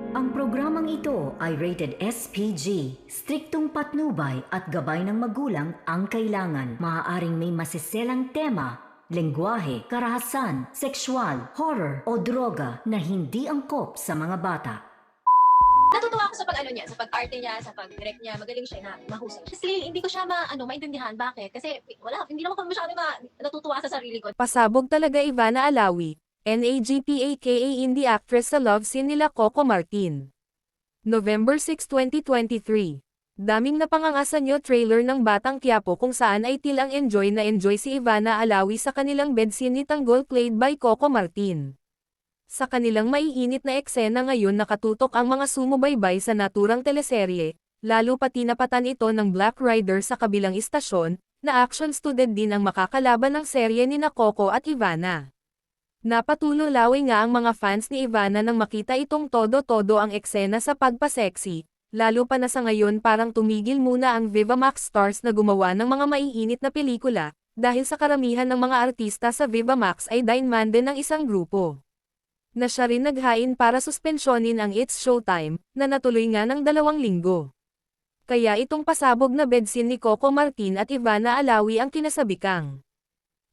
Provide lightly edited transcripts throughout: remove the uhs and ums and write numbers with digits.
Ang programang ito ay rated SPG. Striktong patnubay at gabay ng magulang ang kailangan. Maaaring may masiselang tema, lengguwahe, karahasan, sexual, horror o droga na hindi angkop sa mga bata. Natutuwa ako sa pag-ano niya, sa pag-arte niya, sa pag-direct niya. Magaling siya na mahusay. Honestly, hindi ko siya maintindihan. Bakit? Kasi hindi naman ako masyado natutuwa sa sarili ko. Pasabog talaga Ivana Alawi, NAGP aka indie actress sa love scene nila Coco Martin. November 6, 2023. Daming napangangasan nyo trailer ng Batang Quiapo kung saan ay tilang enjoy na enjoy si Ivana Alawi sa kanilang bed scene ni Tanggol played by Coco Martin. Sa kanilang maiinit na eksena ngayon nakatutok ang mga sumubaybay sa naturang teleserye, lalo pati napatan ito ng Black Rider sa kabilang istasyon, na action student din ang makakalaban ng serye ni na Coco at Ivana. Napatulolaway nga ang mga fans ni Ivana nang makita itong todo-todo ang eksena sa pagpa-sexy, lalo pa na sa ngayon parang tumigil muna ang Viva Max stars na gumawa ng mga maiinit na pelikula, dahil sa karamihan ng mga artista sa Viva Max ay diamond din ng isang grupo. Na siya rin naghain para suspensyonin ang It's Showtime, na natuloy nga ng 2 linggo. Kaya itong pasabog na bedsin ni Coco Martin at Ivana Alawi ang kinasabikang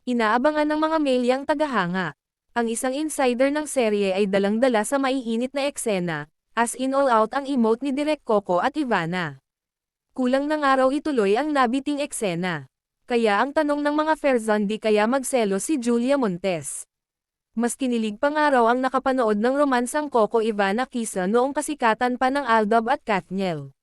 inaabangan ng mga melyang tagahanga. Ang isang insider ng serye ay dalang-dala sa maiinit na eksena, as in all out ang emote ni Direk Coco at Ivana. Kulang ng araw ituloy ang nabiting eksena. Kaya ang tanong ng mga Ferzan di kaya magselo si Julia Montes. Mas kinilig pa nga raw ang nakapanood ng romansang Coco-Ivana kisa noong kasikatan pa ng Aldab at Katniel.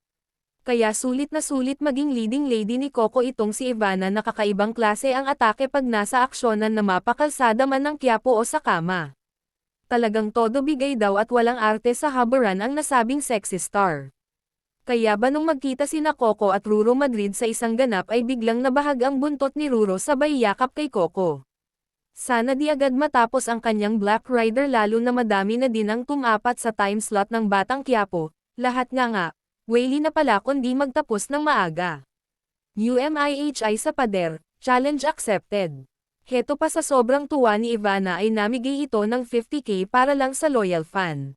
Kaya sulit na sulit maging leading lady ni Coco itong si Ivana na kakaibang klase ang atake pag nasa aksyonan na mapakalsada man ng Quiapo o sa kama. Talagang todo bigay daw at walang arte sa haburan ang nasabing sexy star. Kaya ba nung magkita sina Coco at Ruro Madrid sa isang ganap ay biglang nabahag ang buntot ni Ruro sabay yakap kay Coco. Sana di agad matapos ang kanyang Black Rider lalo na madami na din ang tumapat sa time slot ng Batang Quiapo, lahat nga, wali na pala kundi magtapos ng maaga. UMIHI sa pader, challenge accepted. Heto pa sa sobrang tuwa ni Ivana ay namigay ito ng 50k para lang sa loyal fan.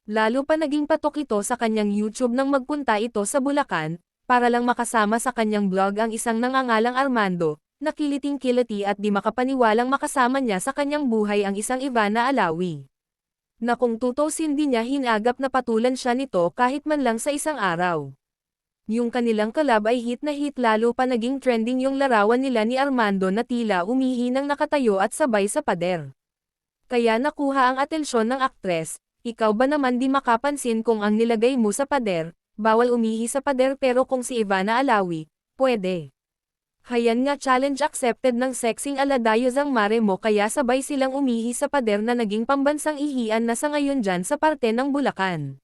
Lalo pa naging patok ito sa kanyang YouTube nang magpunta ito sa Bulacan, para lang makasama sa kanyang vlog ang isang nangangalang Armando, nakiliting-kiliti at di makapaniwalang makasama niya sa kanyang buhay ang isang Ivana Alawi. Na kung tutusin di niya hinagap na patulan siya nito kahit man lang sa isang araw. Yung kanilang collab ay hit na hit lalo pa naging trending yung larawan nila ni Armando na tila umihi ng nakatayo at sabay sa pader. Kaya nakuha ang atensyon ng aktres, ikaw ba naman di makapansin kung ang nilagay mo sa pader, bawal umihi sa pader pero kung si Ivana Alawi, pwede. Hayan nga challenge accepted ng sexing Aladayos ang mare mo kaya sabay silang umihi sa pader na naging pambansang ihian na sa ngayon dyan sa parte ng Bulacan.